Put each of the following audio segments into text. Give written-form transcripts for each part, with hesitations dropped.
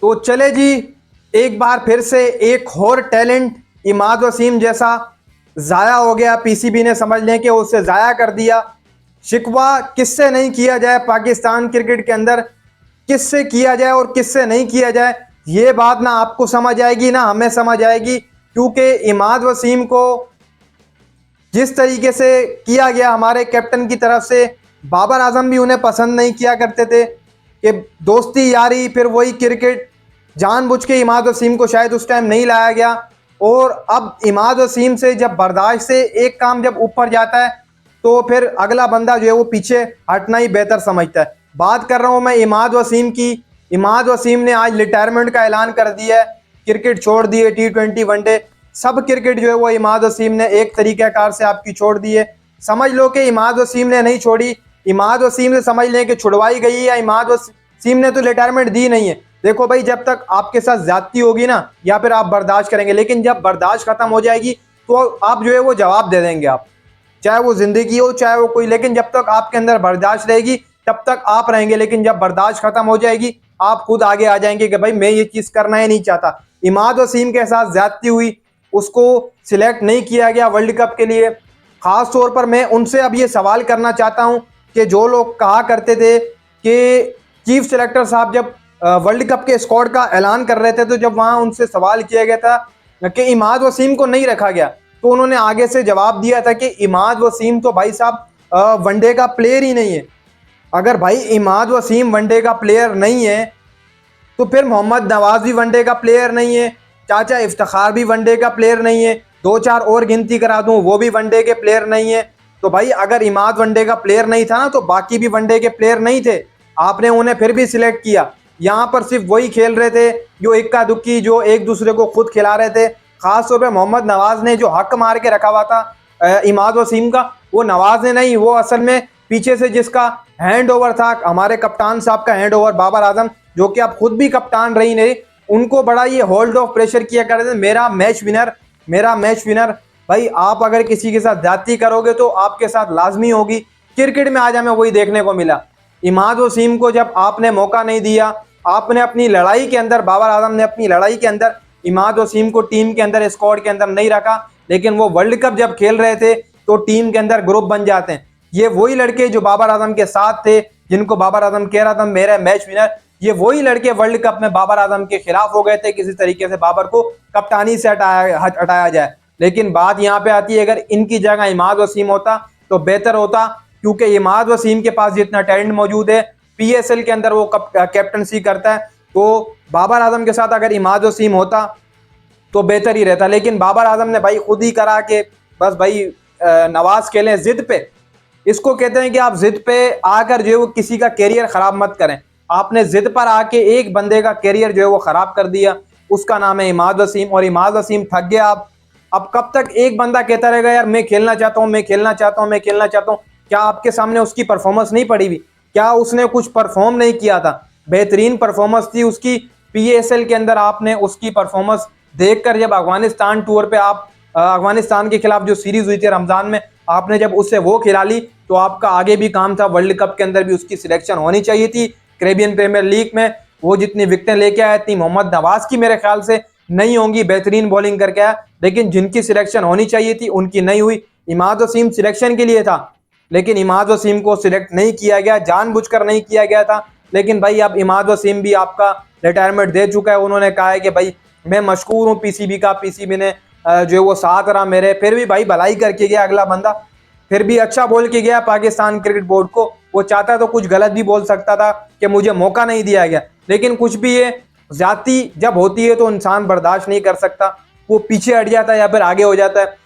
तो चले जी, एक बार फिर से एक और टैलेंट इमाद वसीम जैसा ज़ाया हो गया। पीसीबी ने समझ लें कि उसे ज़ाया कर दिया। शिकवा किससे नहीं किया जाए पाकिस्तान क्रिकेट के अंदर, किससे किया जाए और किससे नहीं किया जाए, ये बात ना आपको समझ आएगी ना हमें समझ आएगी। क्योंकि इमाद वसीम को जिस तरीके से किया गया हमारे कैप्टन की तरफ से, बाबर आजम भी उन्हें पसंद नहीं किया करते थे कि दोस्ती यारी फिर वही क्रिकेट, जानबूझ के इमाद वसीम को शायद उस टाइम नहीं लाया गया। और अब इमाद वसीम से जब बर्दाश्त से एक काम जब ऊपर जाता है तो फिर अगला बंदा जो है वो पीछे हटना ही बेहतर समझता है। बात कर रहा हूं मैं इमाद वसीम की। इमाद वसीम ने आज रिटायरमेंट का ऐलान कर दिया है, क्रिकेट छोड़ दिए, T20 वनडे सब क्रिकेट जो है वो इमाद वसीम ने एक तरीक़ाकार से आपकी छोड़ दी है। समझ लो कि इमाद वसीम ने नहीं छोड़ी, इमाद वसीम से समझ लें कि छुड़वाई गई है। इमाद वसीम ने तो रिटायरमेंट दी नहीं है। देखो भाई, जब तक आपके साथ ज्यादती होगी ना, या फिर आप बर्दाश्त करेंगे, लेकिन जब बर्दाश्त खत्म हो जाएगी तो आप जो है वो जवाब दे देंगे। आप चाहे वो जिंदगी हो चाहे वो कोई, लेकिन जब तक आपके अंदर बर्दाश्त रहेगी तब तक आप रहेंगे। लेकिन जब बर्दाश्त खत्म हो जाएगी आप खुद आगे आ जाएंगे कि भाई मैं ये चीज करना ही नहीं चाहता। इमाद वसीम के साथ ज्यादती हुई, उसको सिलेक्ट नहीं किया गया वर्ल्ड कप के लिए। खास तौर पर मैं उनसे अब ये सवाल करना चाहता हूं कि जो लोग कहा करते थे कि चीफ सेलेक्टर साहब जब वर्ल्ड कप के स्क्वाड का ऐलान कर रहे थे, तो जब वहां उनसे सवाल किया गया था कि इमाद वसीम को नहीं रखा गया, तो उन्होंने आगे से जवाब दिया था कि इमाद वसीम तो भाई साहब वनडे का प्लेयर ही नहीं है। अगर भाई इमाद वसीम वनडे का प्लेयर नहीं है तो फिर मोहम्मद नवाज भी वनडे का प्लेयर नहीं है, चाचा इफ्तिखार भी वनडे का प्लेयर नहीं है, दो चार और गिनती करा दूं वो भी वनडे के प्लेयर नहीं है। तो भाई अगर इमाद वनडे का प्लेयर नहीं था ना, तो बाकी भी वनडे के प्लेयर नहीं थे, आपने उन्हें फिर भी सिलेक्ट किया। यहाँ पर सिर्फ वही खेल रहे थे जो इक्का दुक्की, जो एक दूसरे को खुद खिला रहे थे। खासतौर पर मोहम्मद नवाज ने जो हक मार के रखा हुआ था इमाद वसीम का, वो नवाज ने नहीं, वो असल में पीछे से जिसका हैंड ओवर था, हमारे कप्तान साहब का हैंड ओवर, बाबर आजम, जो कि आप खुद भी कप्तान रही नहीं, उनको बड़ा ये होल्ड ऑफ प्रेशर किया करते थे, मेरा मैच विनर, मेरा मैच विनर। भाई आप अगर किसी के साथ जाती करोगे तो आपके साथ लाजमी होगी। क्रिकेट में आज हमें वही देखने को मिला। इमाद वसीम को जब आपने मौका नहीं दिया, आपने अपनी लड़ाई के अंदर, बाबर आजम ने अपनी लड़ाई के अंदर इमाद वसीम को टीम के अंदर, स्क्वाड के अंदर नहीं रखा, लेकिन वो वर्ल्ड कप जब खेल रहे थे तो टीम के अंदर ग्रुप बन जाते हैं। ये वही लड़के जो बाबर आजम के साथ थे, जिनको बाबर आजम कह रहा था मेरा मैच विनर, ये वही लड़के वर्ल्ड कप में बाबर आजम के खिलाफ हो गए थे, किसी तरीके से बाबर को कप्तानी से हटाया जाए। लेकिन बात यहाँ पे आती है, अगर इनकी जगह इमाद वसीम होता तो बेहतर होता, क्योंकि इमाद वसीम के पास जितना टैलेंट मौजूद है, PSL के अंदर वो कैप्टनसी करता है, तो बाबर आजम के साथ अगर इमाद वसीम होता तो बेहतर ही रहता। लेकिन बाबर आजम ने भाई खुद ही करा कि बस भाई नवाज खेलें जिद पे। इसको कहते हैं कि आप जिद पे आकर जो है वो किसी का कैरियर खराब मत करें। आपने जिद पर आके एक बंदे का कैरियर जो है वो खराब कर दिया, उसका नाम है इमाद वसीम। और इमाद वसीम थक गया। आप अब कब तक एक बंदा कहता रहेगा यार मैं खेलना चाहता हूँ, मैं खेलना चाहता हूँ, मैं खेलना चाहता हूँ? क्या आपके सामने उसकी परफॉर्मेंस नहीं पड़ी हुई? क्या उसने कुछ परफॉर्म नहीं किया था? बेहतरीन परफॉर्मेंस थी उसकी PSL के अंदर। आपने उसकी परफॉर्मेंस देखकर, जब अफगानिस्तान टूर पे आप अफगानिस्तान के खिलाफ जो सीरीज हुई थी रमजान में, आपने जब उससे वो खिला ली, तो आपका आगे भी काम था। वर्ल्ड कप के अंदर भी उसकी सिलेक्शन होनी चाहिए थी। कैरेबियन प्रीमियर लीग में वो जितनी विकेटें लेके आया, इतनी मोहम्मद नवाज की मेरे ख्याल से नहीं होंगी, बेहतरीन बॉलिंग करके आया। लेकिन जिनकी सिलेक्शन होनी चाहिए थी उनकी नहीं हुई। इमाद वसीम सिलेक्शन के लिए था, लेकिन इमाद वसीम को सिलेक्ट नहीं किया गया, जानबूझकर नहीं किया गया था। लेकिन भाई अब इमाद वसीम भी आपका रिटायरमेंट दे चुका है। उन्होंने कहा है कि भाई मैं मशकूर हूँ PCB का, PCB ने जो है वो साथ रहा मेरे। फिर भी भाई भलाई करके गया अगला बंदा, फिर भी अच्छा बोल के गया पाकिस्तान क्रिकेट बोर्ड को। वो चाहता तो कुछ गलत भी बोल सकता था कि मुझे मौका नहीं दिया गया, लेकिन कुछ भी ये ज्यादती जब होती है तो इंसान बर्दाश्त नहीं कर सकता, वो पीछे हट जाता है या फिर आगे हो जाता है।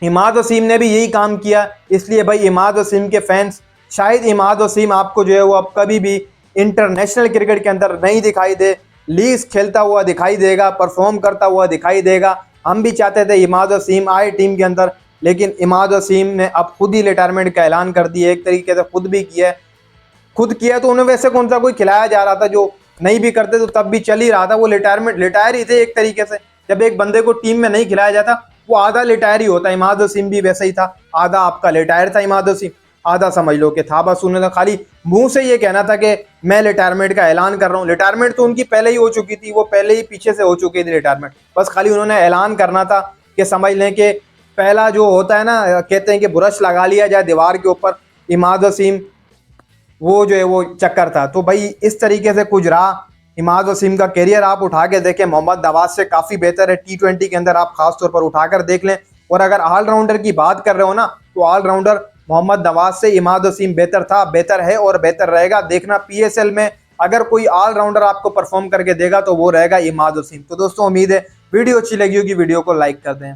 इमाद वसीम ने भी यही काम किया। इसलिए भाई इमाद वसीम के फैंस, शायद इमाद वसीम आपको जो है वो अब कभी भी इंटरनेशनल क्रिकेट के अंदर नहीं दिखाई दे, लीग्स खेलता हुआ दिखाई देगा, परफॉर्म करता हुआ दिखाई देगा। हम भी चाहते थे इमाद वसीम आए टीम के अंदर, लेकिन इमाद वसीम ने अब खुद ही रिटायरमेंट का ऐलान कर दिया, एक तरीके से खुद भी किया है। खुद किया तो उन्हें वैसे कौन सा कोई खिलाया जा रहा था, जो नहीं भी करते तो तब भी चल ही रहा था। वो रिटायर ही थे एक तरीके से। जब एक बंदे को टीम में नहीं खिलाया जाता वो आधा रिटायर ही होता। इमाद वसीम भी वैसा ही था, आधा आपका रिटायर था इमाद वसीम। आधा समझ लो कि था। बस उन्होंने खाली मुंह से ये कहना था कि मैं रिटायरमेंट का ऐलान कर रहा हूँ। रिटायरमेंट तो उनकी पहले ही हो चुकी थी, वो पहले ही पीछे से हो चुकी थी रिटायरमेंट। बस खाली उन्होंने ऐलान करना था कि समझ लें कि पहला जो होता है ना, कहते हैं कि ब्रश लगा लिया जाए दीवार के ऊपर, इमाद वसीम वो जो है वो चक्कर था। तो भाई इस तरीके से कुछ रहा इमाद वसीम का कैरियर। आप उठा के देखें, मोहम्मद नवाज से काफ़ी बेहतर है T20 के अंदर, आप खास तौर पर उठाकर देख लें। और अगर ऑलराउंडर की बात कर रहे हो ना, तो ऑलराउंडर मोहम्मद नवाज से इमाद वसीम बेहतर था, बेहतर है और बेहतर रहेगा। देखना PSL में अगर कोई ऑलराउंडर आपको परफॉर्म करके देगा तो वो रहेगा इमाद वसीम। तो दोस्तों उम्मीद है वीडियो अच्छी लगी होगी, वीडियो को लाइक कर दें।